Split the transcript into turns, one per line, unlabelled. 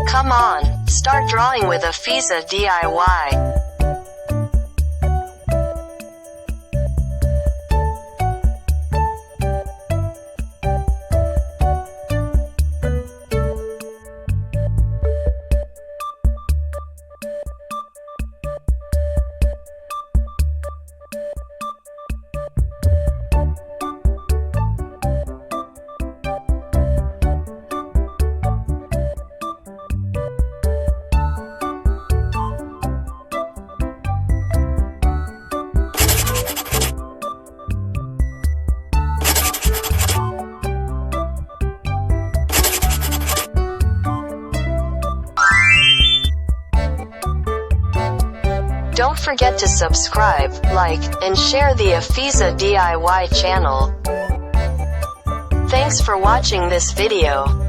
Come on, start drawing with Afizah DIY. Don't forget to subscribe, like, and share the Afizah DIY channel. Thanks for watching this video.